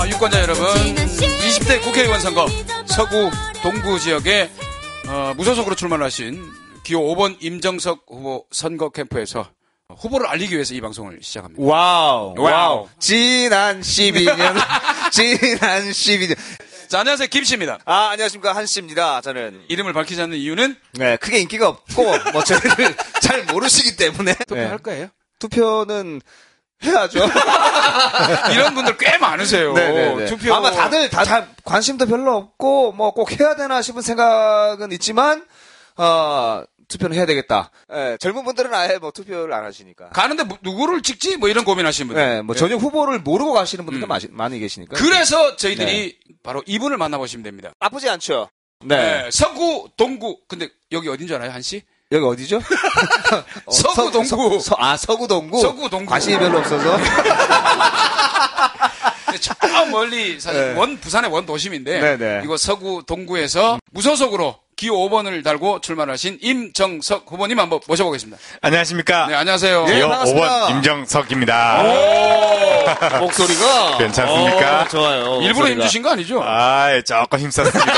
유권자 여러분, 20대 국회의원 선거 서구 동구 지역에 무소속으로 출마하신 기호 5번 임정석 후보 선거 캠프에서 후보를 알리기 위해서 이 방송을 시작합니다. 와우. 지난 12년. 자, 안녕하세요. 김씨입니다. 안녕하십니까. 한씨입니다. 저는. 이름을 밝히지 않는 이유는? 네, 크게 인기가 없고, 저희를 잘 모르시기 때문에. 투표할 거예요? 투표는 해야죠. 이런 분들 꽤 많으세요. 네네네. 투표. 아마 다들 잘 관심도 별로 없고, 꼭 해야 되나 싶은 생각은 있지만, 투표는 해야 되겠다. 네, 젊은 분들은 아예 투표를 안 하시니까. 가는데 누구를 찍지? 이런 고민하시는 분들. 네, 전혀 후보를 모르고 가시는 분들도 많이 계시니까. 그래서 저희들이 바로 이분을 만나보시면 됩니다. 나쁘지 않죠. 네. 서구, 동구. 근데 여기 어딘 줄 알아요, 한씨? 여기 어디죠? 서구, 동구. 서구, 동구. 서구, 동구. 관심이 별로 없어서. 저 멀리, 사실, 네. 부산의 원 도심인데, 네네. 이거 서구, 동구에서 무소속으로 기호 5번을 달고 출마하신 임정석 후보님 한번 모셔보겠습니다. 안녕하십니까? 네, 안녕하세요. 네, 기호 반갑습니다. 5번 임정석입니다. 오! 목소리가. 괜찮습니까? 좋아요. 일부러 힘주신 거 아니죠? 조금 힘썼습니다.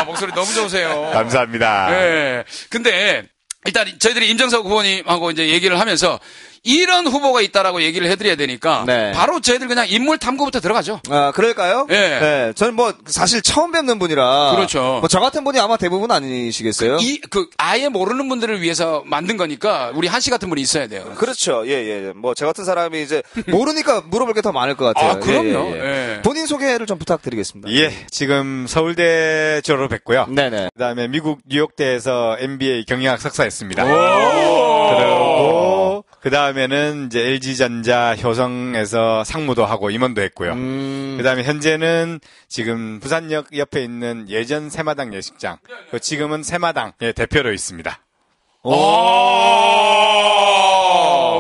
목소리 너무 좋으세요. 감사합니다. 네. 근데, 일단 저희들이 임정석 후보님하고 이제 얘기를 하면서 이런 후보가 있다라고 얘기를 해드려야 되니까 네. 바로 저희들 그냥 인물 탐구부터 들어가죠. 그럴까요? 예. 네. 저는 사실 처음 뵙는 분이라. 그렇죠. 저 같은 분이 아마 대부분 아니시겠어요? 아예 모르는 분들을 위해서 만든 거니까 우리 한씨 같은 분이 있어야 돼요. 그렇죠. 예. 저 같은 사람이 이제 모르니까 물어볼 게 더 많을 것 같아요. 그럼요. 예. 예. 본인 소개를 좀 부탁드리겠습니다. 예, 지금 서울대 졸업했고요. 네네. 그 다음에 미국 뉴욕대에서 MBA 경영학 석사했습니다. 그리고, 그 다음에는 이제 LG전자 효성에서 상무도 하고 임원도 했고요. 그 다음에 현재는 지금 부산역 옆에 있는 예전 새마당 예식장, 지금은 새마당의 대표로 있습니다.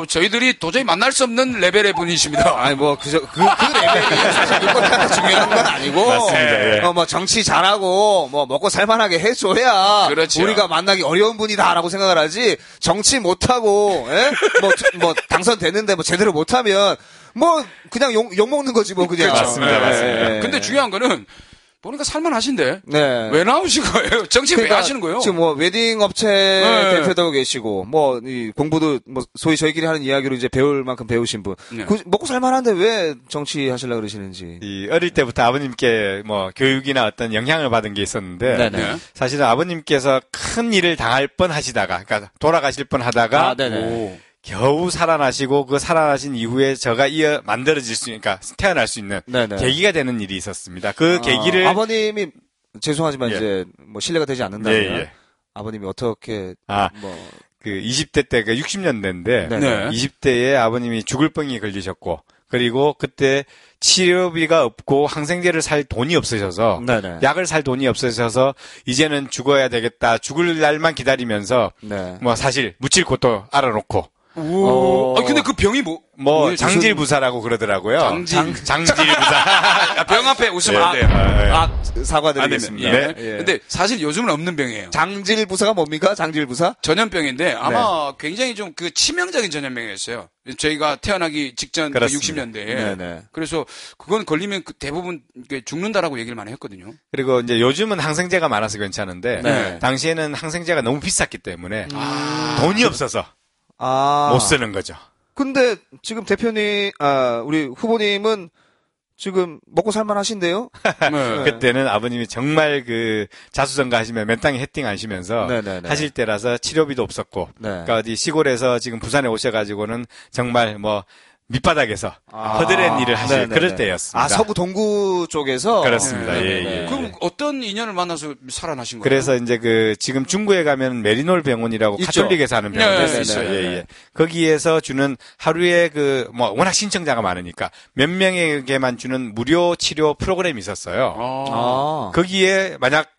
저희들이 도저히 만날 수 없는 레벨의 분이십니다. 아니 그 레벨이 사실 유권자한테 중요한 건 아니고. 맞습니다. 예. 정치 잘하고 먹고 살만하게 해줘야 그렇죠. 우리가 만나기 어려운 분이다라고 생각을 하지. 정치 못하고 당선됐는데 제대로 못하면 그냥 욕 먹는 거지 그냥. 그렇죠. 맞습니다. 맞습니다. 근데 중요한 거는 보니까 살만하신데 네. 왜 나오신 거예요? 정치 왜 하시는 거예요? 지금 웨딩 업체 대표도 계시고 이 공부도 소위 저희끼리 하는 이야기로 이제 배울 만큼 배우신 분. 네. 먹고 살만한데 왜 정치 하시려고 그러시는지. 어릴 때부터 아버님께 교육이나 어떤 영향을 받은 게 있었는데 네네. 사실은 아버님께서 큰 일을 당할 뻔 하시다가 그러니까 돌아가실 뻔 하다가 네네. 겨우 살아나시고 그 살아나신 이후에 저가 만들어질 수 그러니까 태어날 수 있는 네네. 계기가 되는 일이 있었습니다. 그 계기를 아버님이 죄송하지만 예. 이제 실례가 되지 않는다면 예. 아버님이 어떻게 그 20대 때가 60년대인데 네. 20대에 아버님이 죽을 병이 걸리셨고 그리고 그때 치료비가 없고 항생제를 살 돈이 없으셔서 네네. 약을 살 돈이 없으셔서 이제는 죽어야 되겠다 죽을 날만 기다리면서 네. 사실 묻힐 곳도 알아놓고 근데 그 병이 장질부사라고 그러더라고요. 장질부사. 병 앞에 웃으면 안 돼요. 사과드리겠습니다. 네. 근데 사실 요즘은 없는 병이에요. 장질부사가 뭡니까? 장질부사? 전염병인데 아마 굉장히 좀 치명적인 전염병이었어요. 저희가 태어나기 직전 60년대에. 네네. 그래서 그건 걸리면 대부분 죽는다라고 얘기를 많이 했거든요. 그리고 이제 요즘은 항생제가 많아서 괜찮은데 네. 당시에는 항생제가 너무 비쌌기 때문에 돈이 없어서 못 쓰는 거죠. 근데 지금 대표님, 우리 후보님은 지금 먹고 살만하신데요? 네. 그때는 아버님이 정말 자수성가 하시면 맨땅에 헤딩 하시면서 네네네. 하실 때라서 치료비도 없었고, 네. 그러니까 어디 시골에서 지금 부산에 오셔가지고는 정말 밑바닥에서 허드렛 일을 하실 네네네. 그럴 때였습니다. 서구 동구 쪽에서? 그렇습니다. 네네네. 예. 그럼 어떤 인연을 만나서 살아나신 거예요? 그래서 이제 지금 중구에 가면 메리놀 병원이라고 있죠. 카톨릭에서 하는 병원이 네, 있어요. 네, 네, 예. 거기에서 주는 하루에 워낙 신청자가 많으니까 몇 명에게만 주는 무료 치료 프로그램이 있었어요. 거기에 만약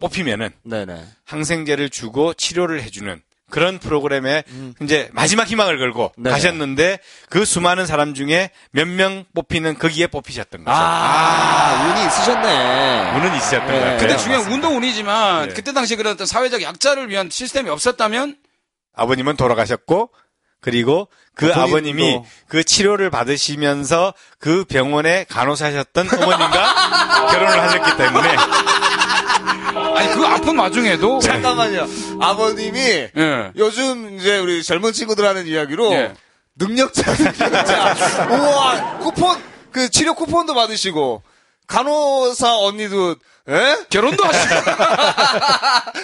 뽑히면은 네네. 항생제를 주고 치료를 해주는 그런 프로그램에 이제 마지막 희망을 걸고 네. 가셨는데 그 수많은 사람 중에 몇 명 뽑히는 거기에 뽑히셨던 거죠. 운이 있으셨네. 운은 있으셨던 네. 것 같아요. 근데 중요한 운동운이지만 네. 그때 당시에 그런 어떤 사회적 약자를 위한 시스템이 없었다면 아버님은 돌아가셨고 그리고 그 본인도. 아버님이 그 치료를 받으시면서 그 병원에 간호사셨던 어머님과 결혼을 하셨기 때문에 아니, 그 아픈 와중에도. 잠깐만요. 아버님이 예. 요즘 이제 우리 젊은 친구들 하는 이야기로 예. 능력자. 우와, 쿠폰, 그 치료 쿠폰도 받으시고, 간호사 언니도, 예? 결혼도 하시고.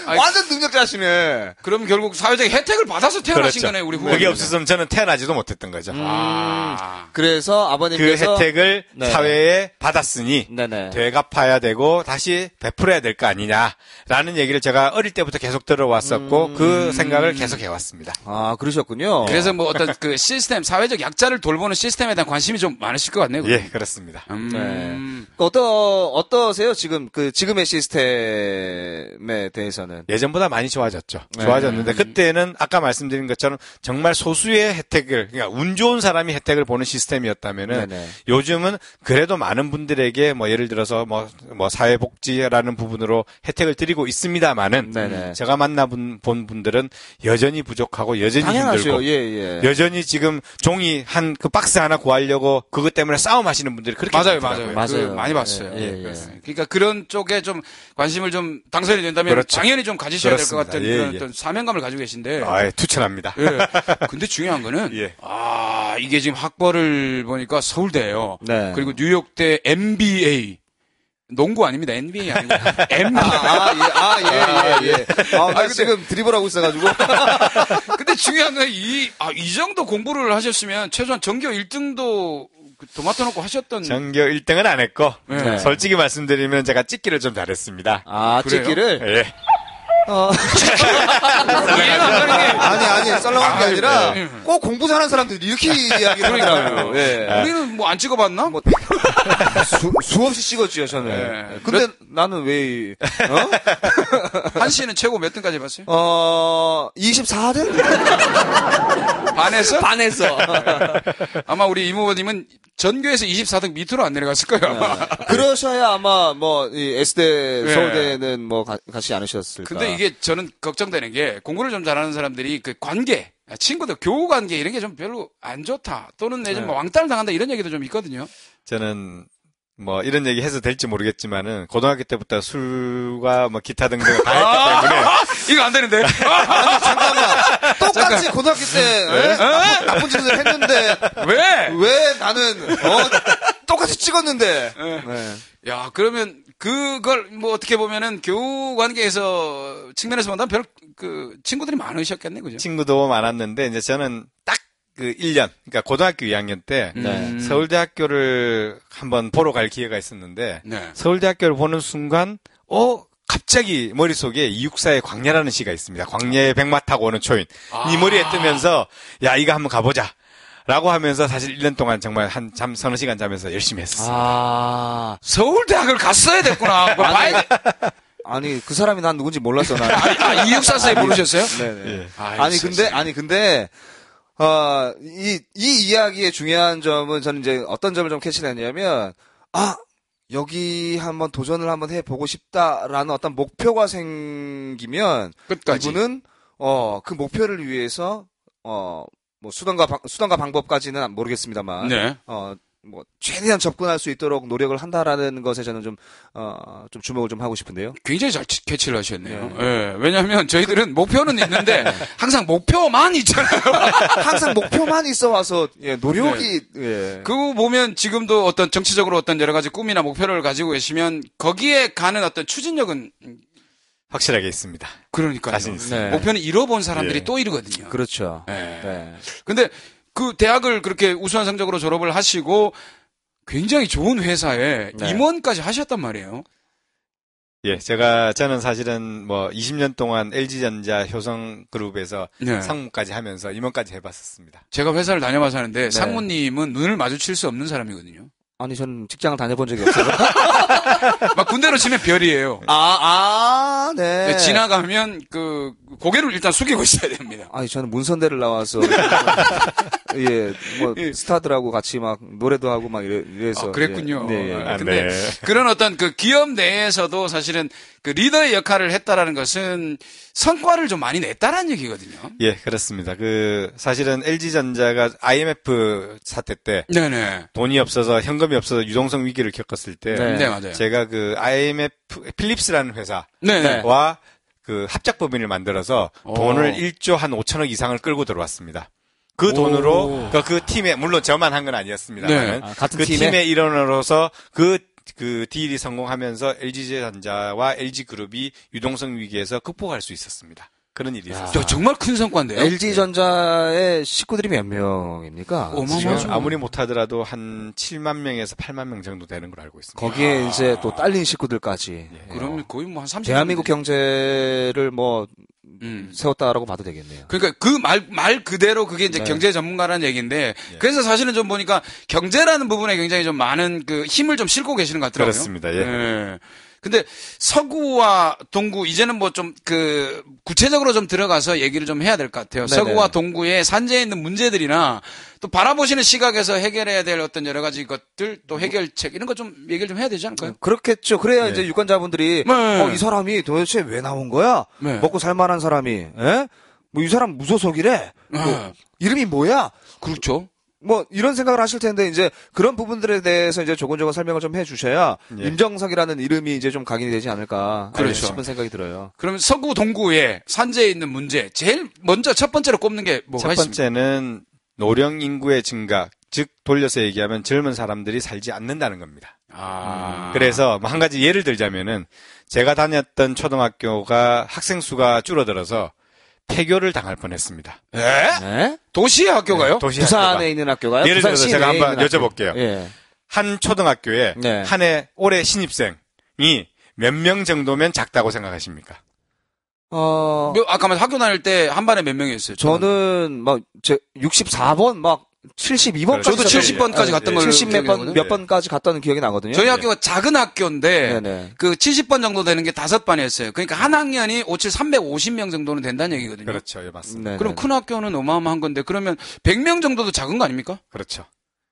아니, 완전 능력자시네. 그럼 결국 사회적 혜택을 받아서 태어나신 그렇죠. 거네요, 우리 후보. 그게 없었으면 저는 태어나지도 못했던 거죠. 그래서 그 아버님께서. 혜택을 네. 사회에 받았으니 네네. 되갚아야 되고 다시 베풀어야 될 거 아니냐라는 얘기를 제가 어릴 때부터 계속 들어왔었고 그 생각을 계속 해왔습니다. 아, 그러셨군요. 그래서 뭐 어떤 그 시스템, 사회적 약자를 돌보는 시스템에 대한 관심이 좀 많으실 것 같네요. 예, 그렇습니다. 네. 어떠세요? 지금의 시스템에 대해서는? 예전보다 많이 좋아졌죠. 네. 좋아졌는데 그때는 아까 말씀드린 것처럼 정말 소수의 혜택을 그러니까 운 좋은 사람이 혜택을 보는 시스템이었다면은 네네. 요즘은 그래도 많은 분들에게 뭐 예를 들어서 뭐 사회복지라는 부분으로 혜택을 드리고 있습니다만은 네네. 제가 만나본 분들은 여전히 부족하고 여전히 당연하죠. 힘들고 예. 여전히 지금 종이 한 그 박스 하나 구하려고 그것 때문에 싸움하시는 분들이 그렇게 맞아요, 많더라고요. 맞아요. 그 많이 봤어요. 예. 그러니까 그런 쪽에 좀 관심을 좀 당선이 된다면 그렇죠. 당연히 좀 가지셔야 될 것 그렇습니다. 같은 예, 그런 예. 어떤 사명감을 가지고 계신데. 아, 투철합니다. 예. 근데 중요한 거는 예. 이게 지금 학벌을 보니까 서울대예요. 네. 그리고 뉴욕대 MBA. 농구 아닙니다. NBA 아니고 MBA. 예. 나 지금 드리블하고 있어가지고. 근데 중요한 건 이 정도 공부를 하셨으면 최소한 전교 1등도 도맡아 놓고 하셨던. 전교 1등은 안 했고 네. 솔직히 말씀드리면 제가 찍기를 좀 잘했습니다. 아, 그래요? 찍기를? 예. 이해가 안 가는 게. 아니, 썰렁한 게 아니라, 예. 꼭 공부 잘하는 사람들이 이렇게 이야기를 하더라고요. 예. 우리는 뭐 안 찍어봤나? 수없이 찍었지요, 저는. 예. 근데 나는 왜, 한 씨는 최고 몇 등까지 해봤어요? 24등? 반에서? 반에서. 아마 우리 임 후보님은 전교에서 24등 밑으로 안 내려갔을 거예요. 아마. 그러셔야 아마 이 S대, 예. 서울대는 가시 않으셨을까. 근데 이게 저는 걱정되는 게 공부를 좀 잘하는 사람들이 그 관계, 친구들, 교우 관계 이런 게 좀 별로 안 좋다. 또는 내지는 뭐 왕따를 당한다 이런 얘기도 좀 있거든요. 저는 뭐 이런 얘기 해서 될지 모르겠지만은 고등학교 때부터 술과 뭐 기타 등등 다 했기 때문에 이거 안 되는데. 아니, 잠깐만. 똑같이 고등학교 때, 나쁜 짓을 했는데, 왜 나는, 똑같이 찍었는데. 네. 야, 그러면 그걸 뭐 어떻게 보면은 교우 관계에서 측면에서 본다면 별 그 친구들이 많으셨겠네, 그죠? 친구도 많았는데 이제 저는 딱 그 1년, 그러니까 고등학교 2학년 때 서울대학교를 한번 보러 갈 기회가 있었는데 네. 서울대학교를 보는 순간 갑자기 머릿속에 이육사의 광야라는 시가 있습니다. 광야에 백마 타고 오는 초인. 이 머리에 뜨면서 야, 이거 한번 가보자. 라고 하면서 사실 1년 동안 정말 서너 시간 자면서 열심히 했었습니다. 서울대학을 갔어야 됐구나. 뭐 아니, 그 사람이 난 누군지 몰랐어, 난. 이육사 선생님 모르셨어요? 네네. 예. 근데, 이 이야기의 중요한 점은 저는 이제 어떤 점을 좀 캐치를 했냐면, 여기 한번 도전을 한번 해보고 싶다라는 어떤 목표가 생기면, 끝까지. 이분은, 그 목표를 위해서, 뭐, 수단과 방법까지는 모르겠습니다만, 네. 뭐, 최대한 접근할 수 있도록 노력을 한다라는 것에 저는 좀 주목을 좀 하고 싶은데요. 굉장히 잘 캐치를 하셨네요. 예. 왜냐하면 저희들은 목표는 있는데 항상 목표만 있잖아요. 항상 목표만 있어 와서, 노력이, 그거 보면 지금도 어떤 정치적으로 어떤 여러 가지 꿈이나 목표를 가지고 계시면 거기에 가는 어떤 추진력은 확실하게 있습니다. 그러니까요. 자신 있습니다. 네. 목표는 잃어본 사람들이 예. 또 이르거든요. 그렇죠. 예. 네. 근데 그 대학을 그렇게 우수한 성적으로 졸업을 하시고 굉장히 좋은 회사에 네. 임원까지 하셨단 말이에요. 예, 저는 사실은 뭐 20년 동안 LG전자 효성그룹에서 네. 상무까지 하면서 임원까지 해봤었습니다. 제가 회사를 다녀봐서 하는데 상무님은 눈을 마주칠 수 없는 사람이거든요. 아니, 저는 직장을 다녀본 적이 없어요. 막 군대로 치면 별이에요. 네. 지나가면 고개를 일단 숙이고 있어야 됩니다. 아니, 저는 문선대를 나와서, 예, 뭐, 스타들하고 같이 막 노래도 하고 막 이래서. 그랬군요. 예, 네. 근데 그런 어떤 그 기업 내에서도 사실은 그 리더의 역할을 했다라는 것은 성과를 좀 많이 냈다라는 얘기거든요. 예, 그렇습니다. 사실은 LG전자가 IMF 사태 때 네네. 돈이 없어서 현금이 없어서 유동성 위기를 겪었을 때 네, 맞아요. 제가 IMF 필립스라는 회사와 네네. 합작법인을 만들어서 돈을 1조 한 5천억 이상을 끌고 들어왔습니다. 그 돈으로 그 팀에 물론 저만 한 건 아니었습니다만 네. 같은 그 팀에? 팀의 일원으로서 그 딜이 성공하면서 LG전자와 LG그룹이 유동성 위기에서 극복할 수 있었습니다. 그런 일이 있었어요. 정말 큰 성과인데요. LG전자의 식구들이 몇 명입니까? 어마어마하죠. 지금 아무리 못하더라도 한 7만 명에서 8만 명 정도 되는 걸로 알고 있습니다. 거기에 이제 또 딸린 식구들까지. 그러면 거의 뭐 한 30. 대한민국 경제를 뭐, 세웠다라고 봐도 되겠네요. 그러니까 그 말 그대로 그게 이제 네. 경제 전문가라는 얘기인데 그래서 사실은 좀 보니까 경제라는 부분에 굉장히 좀 많은 그 힘을 좀 싣고 계시는 것 같더라고요. 그렇습니다. 예. 예. 근데 서구와 동구 이제는 뭐 좀 구체적으로 좀 들어가서 얘기를 좀 해야 될 것 같아요. 네네. 서구와 동구의 산재에 있는 문제들이나 또 바라보시는 시각에서 해결해야 될 어떤 여러 가지 것들 또 해결책 이런 거 좀 얘기를 좀 해야 되지 않을까요? 그렇겠죠. 그래야 이제 유권자분들이, 네. 이 사람이 도대체 왜 나온 거야? 네. 먹고 살만한 사람이, 예? 뭐 이 사람 무소속이래? 뭐, 이름이 뭐야? 그렇죠. 뭐 이런 생각을 하실 텐데 이제 그런 부분들에 대해서 이제 조곤조곤 설명을 좀 해주셔야 예. 임정석이라는 이름이 이제 좀 각인이 되지 않을까 그렇죠. 싶은 생각이 들어요. 그러면 서구 동구에 산재에 있는 문제 제일 먼저 첫 번째로 꼽는 게 뭐가 첫 있습니까? 번째는 노령 인구의 증가, 즉 돌려서 얘기하면 젊은 사람들이 살지 않는다는 겁니다. 그래서 뭐 한 가지 예를 들자면은 제가 다녔던 초등학교가 학생 수가 줄어들어서 폐교를 당할 뻔했습니다. 네? 도시의 학교가요? 도시 부산에 학교가. 있는 학교가요? 예를 부산 들어서 시내에 제가 한번 있는 학교. 여쭤볼게요. 예. 한 초등학교에 네. 한 해 올해 신입생이 몇 명 정도면 작다고 생각하십니까? 아까 학교 다닐 때 한 반에 몇 명이었어요? 저는 막 64번 막 72번까지 저도 70번까지 갔던 걸로 70 몇 기억이 몇 번까지 갔다는 기억이 나거든요. 저희 학교가 작은 학교인데 네네. 그 70번 정도 되는 게 5반이었어요. 그러니까 한 학년이 350명 정도는 된다는 얘기거든요. 그렇죠. 예, 맞습니다. 네, 그럼 네. 큰 학교는 어마어마한 건데 그러면 100명 정도도 작은 거 아닙니까? 그렇죠.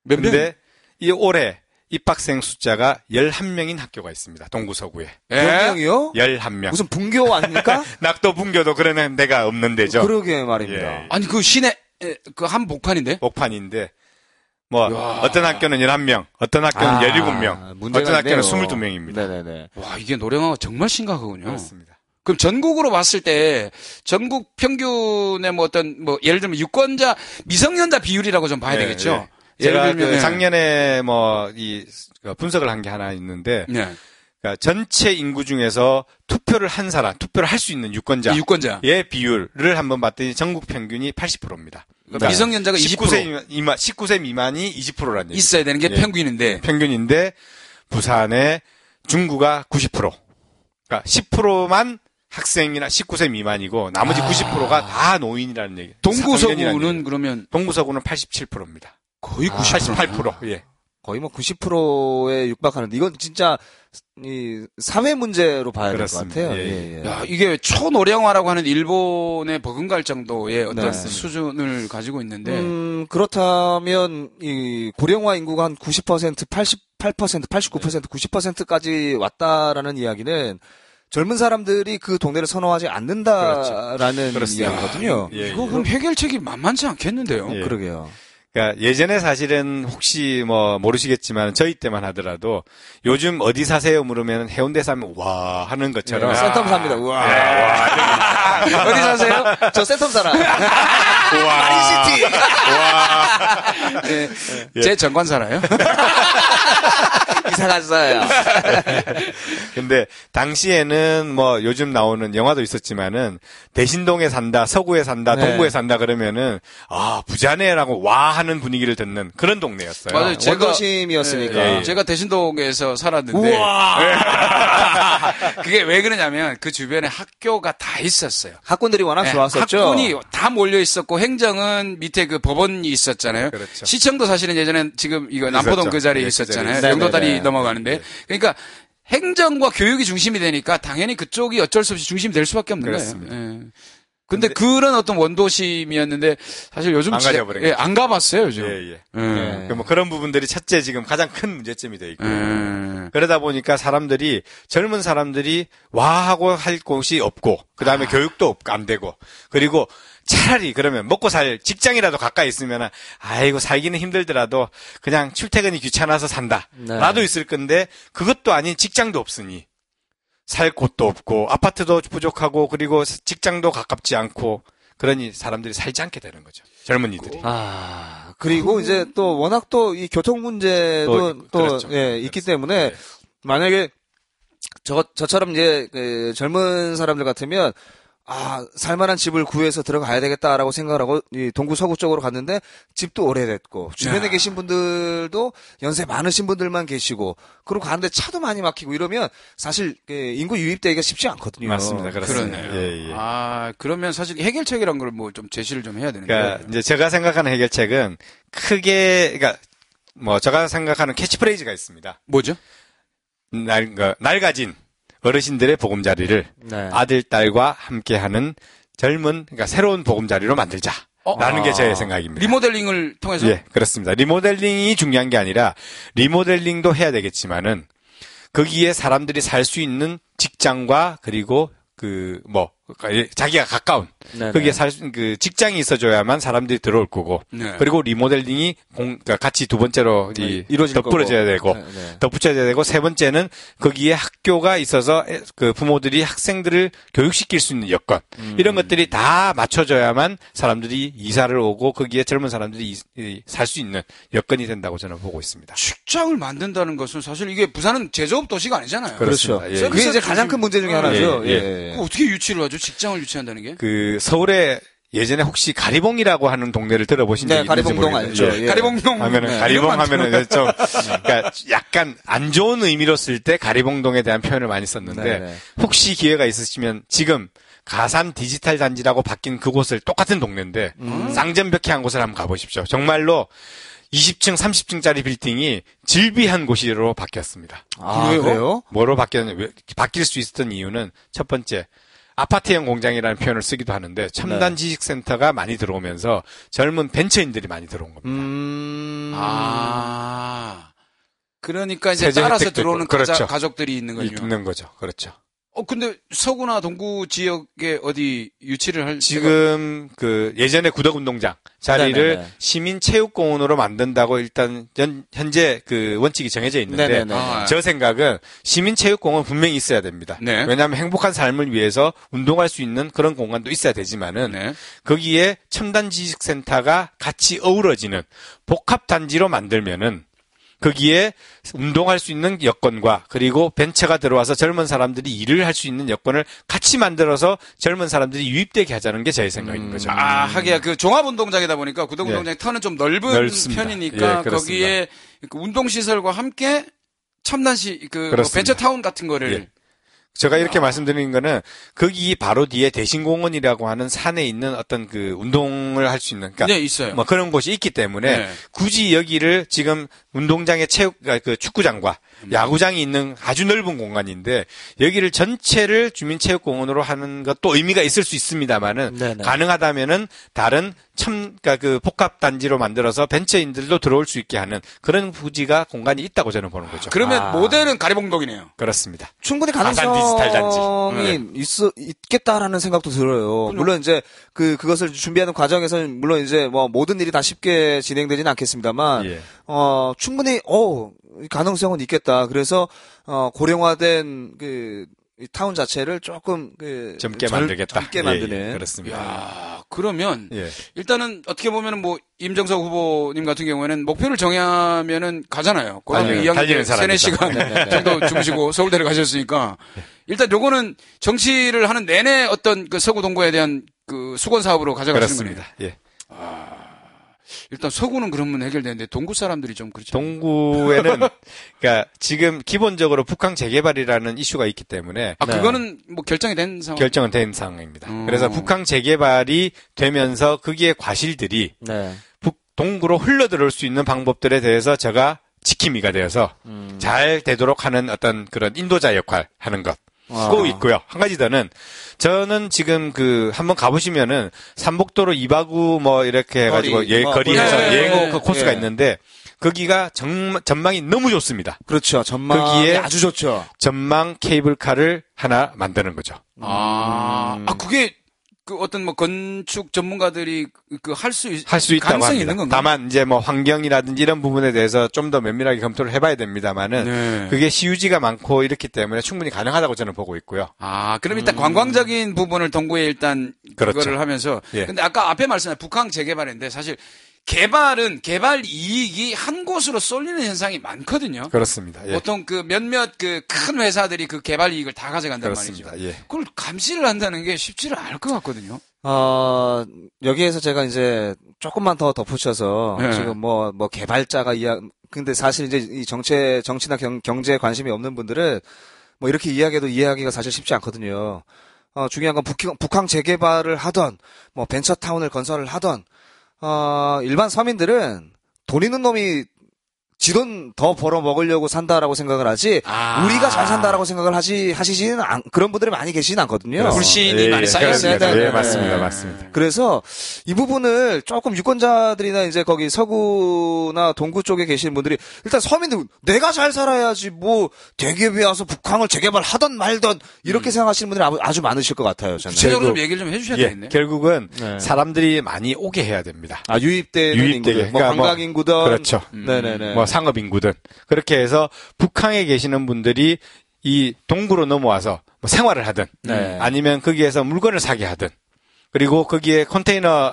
몇 명? 근데 이 올해 입학생 숫자가 11명인 학교가 있습니다. 동구 서구에. 몇 명이요? 11명. 무슨 분교 아닙니까? 낙도 분교도 그러는 데가 없는 데죠. 그러게 말입니다. 예. 아니 그 시내 그 한 복판인데? 목판인데 뭐 어떤 학교는 11명, 어떤 학교는 17명, 문제가 어떤 학교는 있네요. 22명입니다. 네네네. 와 이게 노령화가 정말 심각하군요. 그렇습니다. 그럼 전국으로 봤을 때 전국 평균의 뭐 어떤 뭐 예를 들면 유권자 미성년자 비율이라고 좀 봐야 예, 되겠죠. 예. 제가 예를 들면 작년에 분석을 한 게 하나 있는데 네. 그러니까 전체 인구 중에서 투표를 한 사람, 투표를 할 수 있는 유권자의 유권자 비율을 한번 봤더니 전국 평균이 80%입니다. 그러니까 미성년자가 19세 미만이 20%라는 얘기. 있어야 되는 게 예. 평균인데 평균인데 부산의 중구가 90%. 그러니까 10%만 학생이나 19세 미만이고 나머지 90%가 다 노인이라는 얘기. 동구서구는 그러면 동구서구는 87%입니다. 거의 90%. 88%. 예. 거의 뭐 90%에 육박하는데 이건 진짜 이 사회 문제로 봐야 될 것 그렇습니다. 같아요. 예, 예. 야, 이게 초노령화라고 하는 일본에 버금갈 정도의 어떤 네. 수준을 가지고 있는데 그렇다면 이 고령화 인구가 한 90%, 88%, 89%, 90%까지 왔다라는 이야기는 젊은 사람들이 그 동네를 선호하지 않는다라는 그렇습니다. 이야기거든요. 예, 이거 그럼 해결책이 만만치 않겠는데요. 예. 그러게요. 그러니까 예전에 사실은 혹시 뭐 모르시겠지만 저희 때만 하더라도 요즘 어디 사세요 물으면 해운대 사면 와 하는 것처럼 센텀 삽니다. 우와. 어디 사세요? 저 센텀 살아. 마린시티. 제 정관 살아요. 이사 갔어요. 근데 당시에는 뭐 요즘 나오는 영화도 있었지만은 대신동에 산다, 서구에 산다, 네. 동구에 산다 그러면은 아 부자네라고 와 하는 분위기를 듣는 그런 동네였어요. 맞아요. 제가- 원도심이었으니까. 예. 제가 대신동에서 살았는데 그게 왜 그러냐면 그 주변에 학교가 다 있었어요. 학군들이 워낙 좋았었죠. 학군이 다 몰려 있었고 행정은 밑에 그 법원이 있었잖아요. 그렇죠. 시청도 사실은 예전에 지금 이거 남포동 있었죠. 그 자리에 네, 그 있었잖아요. 자리에 영도다리 네네네. 넘어가는데 그러니까 행정과 교육이 중심이 되니까 당연히 그쪽이 어쩔 수 없이 중심이 될 수밖에 없는 그렇습니다. 거예요. 예. 근데 그런 어떤 원도심이었는데 사실 요즘 안 가져버린 예, 안 가봤어요 요즘. 예. 네. 뭐 그런 부분들이 첫째 지금 가장 큰 문제점이 돼 있고 그러다 보니까 젊은 사람들이 와하고 할 곳이 없고 그다음에 교육도 안 되고 그리고 차라리 그러면 먹고 살 직장이라도 가까이 있으면 아이고 살기는 힘들더라도 그냥 출퇴근이 귀찮아서 산다 라도 있을 건데 그것도 아닌 직장도 없으니 살 곳도 없고 아파트도 부족하고 그리고 직장도 가깝지 않고 그러니 사람들이 살지 않게 되는 거죠. 젊은이들이. 그리고 이제 또 워낙 또 이 교통 문제도 그렇죠. 예, 있기 때문에 만약에 저처럼 이제 그 젊은 사람들 같으면 살만한 집을 구해서 들어가야 되겠다라고 생각을 하고 이 동구 서구 쪽으로 갔는데 집도 오래됐고 주변에 계신 분들도 연세 많으신 분들만 계시고 그리고 가는데 차도 많이 막히고 이러면 사실 인구 유입되기가 쉽지 않거든요. 맞습니다. 그렇습니다. 그러네요. 예. 그러면 사실 해결책이란 걸 뭐 좀 제시를 좀 해야 되는데. 그러니까 이제 제가 생각하는 해결책은 크게 그러니까 뭐 제가 생각하는 캐치프레이즈가 있습니다. 뭐죠? 낡아진 어르신들의 보금자리를 아들, 딸과 함께하는 그러니까 새로운 보금자리로 만들자라는 게 제 생각입니다. 리모델링을 통해서? 예, 그렇습니다. 리모델링이 중요한 게 아니라 리모델링도 해야 되겠지만은 거기에 사람들이 살 수 있는 직장과 그리고 자기가 가까운 거기에 직장이 있어줘야만 사람들이 들어올 거고 그리고 리모델링이 그러니까 같이 두 번째로 덧붙여져야 되고 덧붙여져야 되고 세 번째는 거기에 학교가 있어서 그 부모들이 학생들을 교육시킬 수 있는 여건 이런 것들이 다 맞춰져야만 사람들이 이사를 오고 거기에 젊은 사람들이 살 수 있는 여건이 된다고 저는 보고 있습니다. 직장을 만든다는 것은 사실 이게 부산은 제조업 도시가 아니잖아요. 그렇죠. 예. 그게 이제 가장 큰 문제 중에 하나죠. 예. 어떻게 유치를 하죠? 직장을 유치한다는 게? 서울에 예전에 혹시 가리봉이라고 하는 동네를 들어보신 적이 있는지 가리봉동 모르겠어요. 알죠. 예. 가리봉동 하면은 가리봉 하면은 좀 그러니까 약간 안 좋은 의미로 쓸 때 가리봉동에 대한 표현을 많이 썼는데 혹시 기회가 있으시면 지금 가산 디지털 단지라고 바뀐 그곳을 똑같은 동네인데 쌍전벽해한 곳을 한번 가보십시오. 정말로 20층, 30층짜리 빌딩이 질비한 곳으로 바뀌었습니다. 그래요? 뭐로 바뀔 수 있었던 이유는 첫 번째, 아파트형 공장이라는 표현을 쓰기도 하는데 첨단 지식센터가 많이 들어오면서 젊은 벤처인들이 많이 들어온 겁니다. 그러니까 이제 따라서 들어오는 그렇죠. 가족들이 있는 거죠. 있는 거죠. 그렇죠. 근데 서구나 동구 지역에 어디 유치를 할 지금 예전에 구덕운동장 자리를 시민체육공원으로 만든다고 일단 현재 원칙이 정해져 있는데 저 생각은 시민체육공원 분명히 있어야 됩니다. 왜냐하면 행복한 삶을 위해서 운동할 수 있는 그런 공간도 있어야 되지만은 거기에 첨단지식센터가 같이 어우러지는 복합단지로 만들면은 거기에 운동할 수 있는 여건과 그리고 벤처가 들어와서 젊은 사람들이 일을 할 수 있는 여건을 같이 만들어서 젊은 사람들이 유입되게 하자는 게 제 생각인 거죠. 하기야 종합운동장이다 보니까 구덕운동장의 터는 좀 넓은 넓습니다. 편이니까 거기에 운동시설과 함께 첨단시 벤처타운 같은 거를 제가 이렇게 말씀드리는 거는 거기 바로 뒤에 대신공원이라고 하는 산에 있는 어떤 운동을 할 수 있는 있어요. 뭐 그런 곳이 있기 때문에 굳이 여기를 지금 운동장의 축구장과 야구장이 있는 아주 넓은 공간인데 여기를 전체를 주민체육공원으로 하는 것도 의미가 있을 수 있습니다만은 가능하다면은 다른 복합단지로 만들어서 벤처인들도 들어올 수 있게 하는 그런 부지가 공간이 있다고 저는 보는 거죠. 그러면 모델은 가리봉동이네요. 그렇습니다. 충분히 가능성이 있겠다라는 생각도 들어요. 물론 이제 그것을 준비하는 과정에서는 물론 이제 뭐 모든 일이 다 쉽게 진행되지는 않겠습니다만 충분히 가능성은 있겠다. 그래서 고령화된 이 타운 자체를 조금 젊게 만들겠다. 젊게 만드는. 그렇습니다. 그러면 일단은 어떻게 보면은 뭐 임정석 후보님 같은 경우에는 목표를 정하면은 가잖아요. 고등학교 2학년 3-4시간 정도 주무시고 서울대를 가셨으니까 일단 요거는 정치를 하는 내내 어떤 서구 동구에 대한 수건 사업으로 가져가시는 거네요. 예. 일단 서구는 그러면 해결되는데 동구 사람들이 좀 그렇죠. 동구에는 그러니까 지금 기본적으로 북한 재개발이라는 이슈가 있기 때문에 그거는 뭐 결정이 된 상황. 결정은 된 상황입니다. 그래서 북한 재개발이 되면서 거기에 과실들이 동구로 흘러들어올 수 있는 방법들에 대해서 제가 지킴이가 되어서 잘 되도록 하는 어떤 그런 인도자 역할 하는 것. 꼭 있고요. 한 가지 더는 저는 지금 한번 가보시면은 삼복도로 2박 5 뭐 이렇게 해가지고 거리에서 여행 코스가 있는데 거기가 전망이 너무 좋습니다. 그렇죠. 전망이 거기에 아주 좋죠. 전망 케이블카를 하나 만드는 거죠. 그게 어떤 뭐 건축 전문가들이 할 수 있다고 가능성이 합니다. 있는 건가요? 다만 이제 뭐 환경이라든지 이런 부분에 대해서 좀 더 면밀하게 검토를 해봐야 됩니다만은 그게 시유지가 많고 이렇기 때문에 충분히 가능하다고 저는 보고 있고요. 그럼 일단 관광적인 부분을 동구에 일단 그렇죠. 그거를 하면서 근데 아까 앞에 말씀하신 북항 재개발인데 사실 개발 이익이 한 곳으로 쏠리는 현상이 많거든요. 그렇습니다. 예. 보통 몇몇 큰 회사들이 그 개발 이익을 다 가져간단 그렇습니다. 말이죠. 예. 그걸 감시를 한다는 게 쉽지를 않을 것 같거든요. 여기에서 제가 이제 조금만 더 덧붙여서 지금 뭐 개발자가 근데 사실 이제 이 정치나 경제에 관심이 없는 분들은 뭐 이렇게 이야기해도 이해하기가 사실 쉽지 않거든요. 중요한 건 북항 재개발을 하던 뭐 벤처타운을 건설을 하던 일반 서민들은 돈 있는 놈이 지 돈 더 벌어 먹으려고 산다라고 생각을 하지 우리가 잘 산다라고 생각을 하시지는 그런 분들이 많이 계시진 않거든요. 불신이 많이 쌓여있어요. 예, 맞습니다. 그래서 이 부분을 조금 유권자들이나 이제 거기 서구나 동구 쪽에 계시는 분들이 일단 서민들 내가 잘 살아야지 뭐 대기업이 와서 북한을 재개발하던 말던 이렇게 생각하시는 분들이 아주 많으실 것 같아요. 저는. 구체적으로 좀 얘기를 좀 해주셔야 되겠네요. 결국은 사람들이 많이 오게 해야 됩니다. 유입되는 인구들. 뭐 그러니까 관광 인구든. 그렇죠. 네네네. 뭐 상업 인구든. 그렇게 해서 북한에 계시는 분들이 이 동구로 넘어와서 뭐 생활을 하든 아니면 거기에서 물건을 사게 하든 그리고 거기에 컨테이너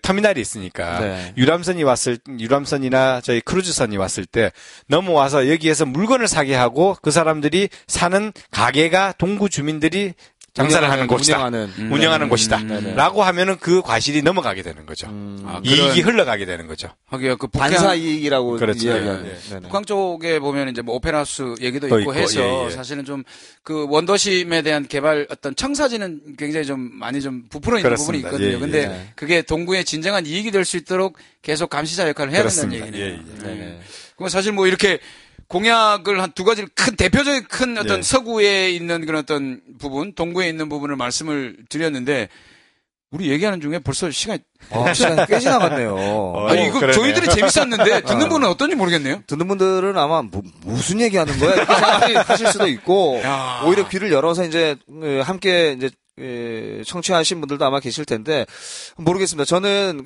터미널이 있으니까 유람선이나 저희 크루즈선이 왔을 때 넘어와서 여기에서 물건을 사게 하고 그 사람들이 사는 가게가 동구 주민들이 장사를 하는 곳이다. 운영하는 곳이다. 라고 하면은 그 과실이 넘어가게 되는 거죠. 이익이 흘러가게 되는 거죠. 하기야 반사 이익이라고 그렇죠. 북한 쪽에 보면 이제 뭐 오페라하우스 얘기도 있고 해서 사실은 좀 그 원도심에 대한 개발 어떤 청사진은 굉장히 좀 많이 좀 부풀어 있는 부분이 있거든요. 근데 그게 동구의 진정한 이익이 될 수 있도록 계속 감시자 역할을 해야 된다는 얘기네요. 그럼 사실 뭐 이렇게 공약을 한 두 가지를 대표적인 큰 어떤 서구에 있는 그런 어떤 부분, 동구에 있는 부분을 말씀을 드렸는데, 우리 얘기하는 중에 벌써 시간이 꽤 지나갔네요. 이거 그러네요. 저희들이 재밌었는데, 듣는 분은 어떤지 모르겠네요. 듣는 분들은 아마 무슨 얘기하는 거야? 이렇게 생각하실 수도 있고, 오히려 귀를 열어서 이제, 함께 이제, 청취하신 분들도 아마 계실 텐데, 모르겠습니다. 저는,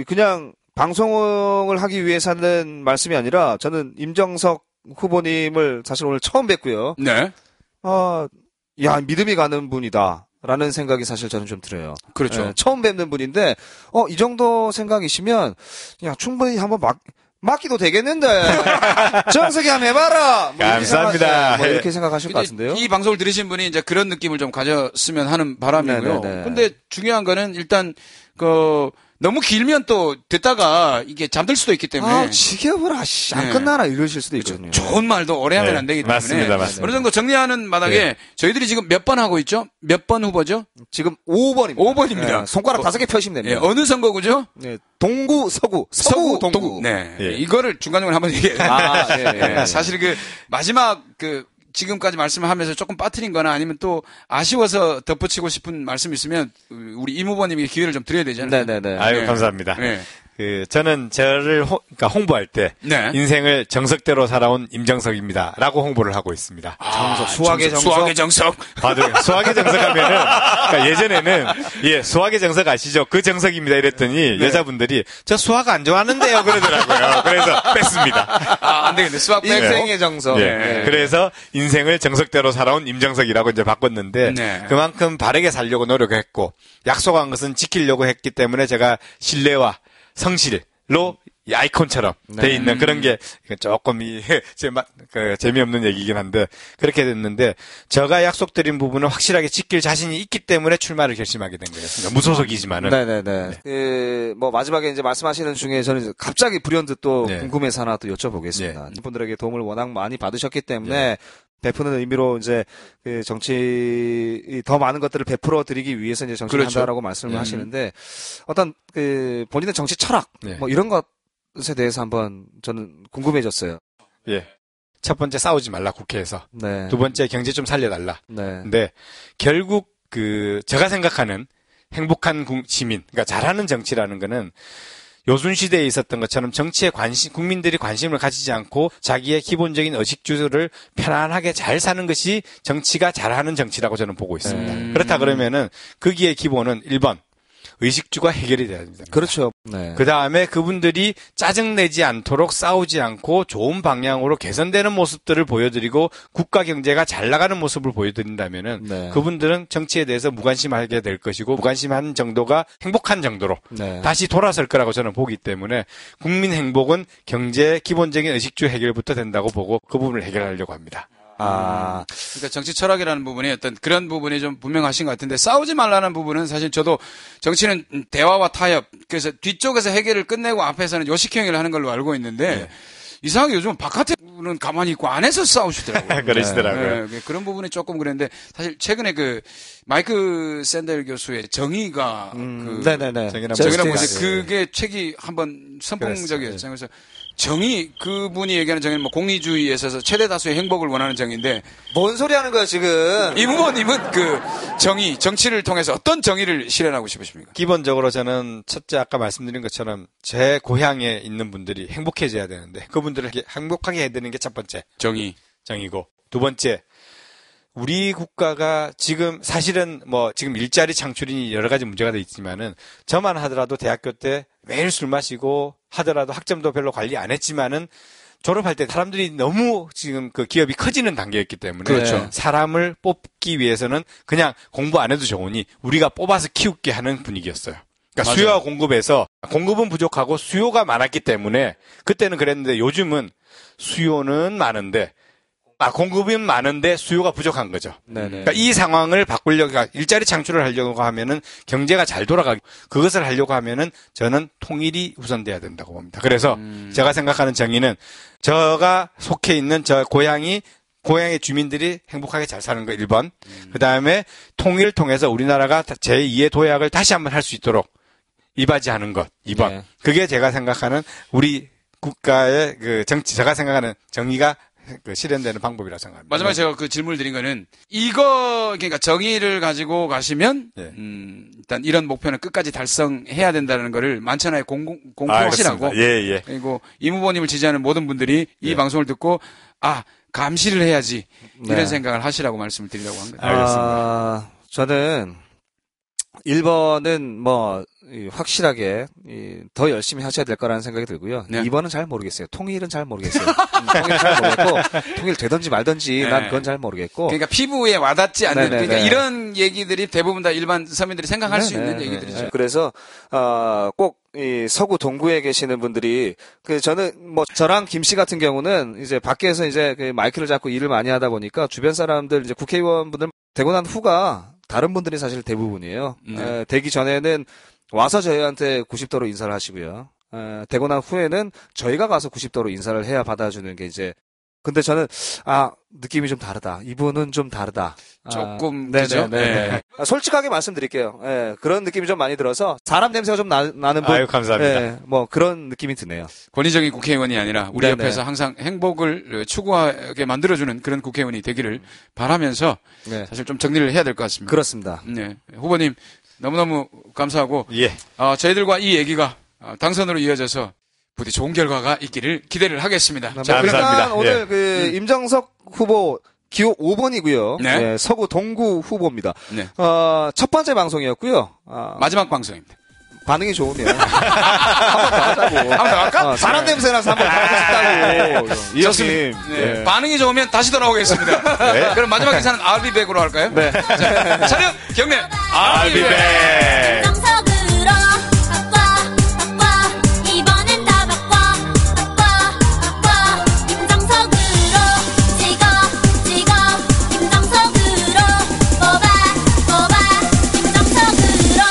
그냥, 방송을 하기 위해서는 말씀이 아니라 저는 임정석 후보님을 사실 오늘 처음 뵙고요. 네. 믿음이 가는 분이다라는 생각이 사실 저는 좀 들어요. 그렇죠. 처음 뵙는 분인데 이 정도 생각이시면 충분히 한번 맡기도 되겠는데 정석이 한번 해봐라. 감사합니다. 이렇게 생각하실 것 같은데요. 이 방송을 들으신 분이 이제 그런 느낌을 좀 가졌으면 하는 바람이고요. 근데 중요한 거는 일단 너무 길면 또 듣다가 이게 잠들 수도 있기 때문에. 지겨워라, 안 끝나나 이러실 수도 있거든요. 좋은 말도 오래 하면 안 되기 때문에. 맞습니다. 어느 정도 정리하는 마당에 저희들이 지금 몇 번 하고 있죠? 몇 번 후보죠? 지금 5번입니다. 5번입니다. 손가락 5개 펴시면 됩니다. 어느 선거구죠? 동구, 서구, 동구. 네. 이거를 중간중간 한번 얘기해요. 사실 마지막 지금까지 말씀을 하면서 조금 빠뜨린 거나 아니면 또 아쉬워서 덧붙이고 싶은 말씀 있으면 우리 임 후보님에게 기회를 좀 드려야 되잖아요. 네네네. 아유, 감사합니다. 저는 저를 홍보할 때 인생을 정석대로 살아온 임정석입니다. 라고 홍보를 하고 있습니다. 정석, 수학의 정석. 수학의 정석. 맞아요. 수학의 정석 하면은, 그러니까 예전에는, 수학의 정석 아시죠? 그 정석입니다. 이랬더니 여자분들이 저 수학 안 좋아하는데요. 그러더라고요. 그래서 뺐습니다. 안 되겠네. 수학 빼고. 인생의 정석. 그래서 인생을 정석대로 살아온 임정석이라고 이제 바꿨는데, 그만큼 바르게 살려고 노력했고, 약속한 것은 지키려고 했기 때문에 제가 신뢰와 성실로 아이콘처럼 돼 있는 그런 게 조금 재미없는 얘기긴 한데 그렇게 됐는데 제가 약속드린 부분은 확실하게 지킬 자신이 있기 때문에 출마를 결심하게 된 거였습니다. 무소속이지만은. 네네네. 마지막에 이제 말씀하시는 중에 저는 갑자기 불현듯 또 궁금해서 하나 또 여쭤보겠습니다. 이분들에게 도움을 워낙 많이 받으셨기 때문에 베푸는 의미로 이제 정치 더 많은 것들을 베풀어 드리기 위해서 이제 정치를 한다라고 말씀을 하시는데 어떤 본인의 정치 철학 뭐 이런 것에 대해서 한번 저는 궁금해졌어요. 첫 번째 싸우지 말라 국회에서. 네. 두 번째 경제 좀 살려달라. 네. 근데 결국 제가 생각하는 행복한 시민, 그러니까 잘하는 정치라는 거는 요순 시대에 있었던 것처럼 정치에 국민들이 관심을 가지지 않고 자기의 기본적인 의식주를 편안하게 잘 사는 것이 정치가 잘하는 정치라고 저는 보고 있습니다. 그렇다 그러면은 거기에 기본은 1번 의식주가 해결이 돼야 됩니다. 그렇죠. 네. 그 다음에 그분들이 짜증내지 않도록 싸우지 않고 좋은 방향으로 개선되는 모습들을 보여드리고 국가 경제가 잘 나가는 모습을 보여드린다면은 네. 그분들은 정치에 대해서 무관심하게 될 것이고 무관심한 정도가 행복한 정도로 네. 다시 돌아설 거라고 저는 보기 때문에 국민 행복은 경제 기본적인 의식주 해결부터 된다고 보고 그 부분을 해결하려고 합니다. 그러니까 정치 철학이라는 부분이 어떤 그런 부분이 좀 분명하신 것 같은데 싸우지 말라는 부분은 사실 저도 정치는 대화와 타협 그래서 뒤쪽에서 해결을 끝내고 앞에서는 요식행위를 하는 걸로 알고 있는데 네. 이상하게 요즘 바깥에는 가만히 있고 안에서 싸우시더라고요. 그러시더라고요. 네, 그런 부분이 조금 그랬는데 사실 최근에 마이크 샌델 교수의 정의가 네네네. 정의란 뭐지 그게 책이 한번 선풍적이었잖아요. 그래서 정의 그분이 얘기하는 정의는 뭐 공리주의에 있어서 최대 다수의 행복을 원하는 정의인데 뭔 소리 하는 거야 지금? 이모님은 정치를 통해서 어떤 정의를 실현하고 싶으십니까? 기본적으로 저는 첫째 아까 말씀드린 것처럼 제 고향에 있는 분들이 행복해져야 되는데 그분들을 행복하게 해야 되는 게 첫 번째 정의고 두 번째 우리 국가가 지금 사실은 지금 일자리 창출이 여러 가지 문제가 돼 있지만은 저만 하더라도 대학교 때 매일 술 마시고 하더라도 학점도 별로 관리 안 했지만은 졸업할 때 사람들이 너무 지금 그 기업이 커지는 단계였기 때문에 그렇죠. 사람을 뽑기 위해서는 그냥 공부 안 해도 좋으니 우리가 뽑아서 키우게 하는 분위기였어요. 그러니까 맞아요. 수요와 공급에서 공급은 부족하고 수요가 많았기 때문에 그때는 그랬는데 요즘은 수요는 많은데 공급은 많은데 수요가 부족한 거죠. 네네. 그러니까 이 상황을 바꾸려고 일자리 창출을 하려고 하면은 경제가 잘 돌아가고 그것을 하려고 하면은 저는 통일이 우선돼야 된다고 봅니다. 그래서 제가 생각하는 정의는 제가 속해 있는 저 고향의 주민들이 행복하게 잘 사는 거 1번. 그다음에 통일을 통해서 우리나라가 제2의 도약을 다시 한번 할 수 있도록 이바지하는 것 2번. 네. 그게 제가 생각하는 우리 국가의 제가 생각하는 정의가 실현되는 방법이라고 생각합니다. 마지막에 제가 그 질문을 드린 거는 그러니까 정의를 가지고 가시면 네. 일단 이런 목표는 끝까지 달성해야 된다는 거를 만천하에 공표하시라고. 예. 그리고 임 후보님을 지지하는 모든 분들이 이 방송을 듣고 감시를 해야지 이런 네. 생각을 하시라고 말씀을 드리려고 한 거예요. 알겠습니다. 저는 1번은 확실하게 더 열심히 하셔야 될 거라는 생각이 들고요. 네. 2번은 잘 모르겠어요. 통일은 잘 모르겠어요. 통일 잘 모르겠고 통일 되든지 말든지 네. 난 그건 잘 모르겠고. 그러니까 피부에 와닿지 않는 네네네. 그러니까 이런 얘기들이 대부분 다 일반 서민들이 생각할 수 있는 네네. 얘기들이죠. 그래서 꼭 이 서구 동구에 계시는 분들이 저는 저랑 김 씨 같은 경우는 이제 밖에서 이제 그 마이크를 잡고 일을 많이 하다 보니까 주변 사람들 이제 국회의원분들 되고 난 후가 다른 분들이 사실 대부분이에요. 되기 전에는 와서 저희한테 90도로 인사를 하시고요. 되고 난 후에는 저희가 가서 90도로 인사를 해야 받아주는 게 이제. 근데 저는 느낌이 좀 다르다. 이분은 좀 다르다. 조금 네네. 그죠? 네. 솔직하게 말씀드릴게요. 그런 느낌이 좀 많이 들어서 사람 냄새가 좀 나는 분. 아유, 감사합니다. 그런 느낌이 드네요. 권위적인 국회의원이 아니라 우리 네네. 옆에서 항상 행복을 추구하게 만들어주는 그런 국회의원이 되기를 바라면서 네. 사실 좀 정리를 해야 될 것 같습니다. 그렇습니다. 네. 후보님 너무너무 감사하고 예. 저희들과 이 얘기가 당선으로 이어져서 부디 좋은 결과가 있기를 기대를 하겠습니다. 자, 감사합니다. 일단 오늘 임정석 후보 기호 5번이고요. 네. 서구 동구 후보입니다. 네. 첫 번째 방송이었고요. 마지막 방송입니다. 반응이 좋으면 한번 더 하자고. 한번 더 할까? 사람 냄새 나서 한번 더 하고 싶다고. 이 형님. 네. 반응이 좋으면 다시 돌아오겠습니다. 네. 그럼 마지막 기사는 알비백으로 할까요? 네. 자, 차렷 경례 알비백. 정석으로 바꿔 이번엔 다 바꿔 임정석으로 찍어 임정석으로 뽑아 임정석으로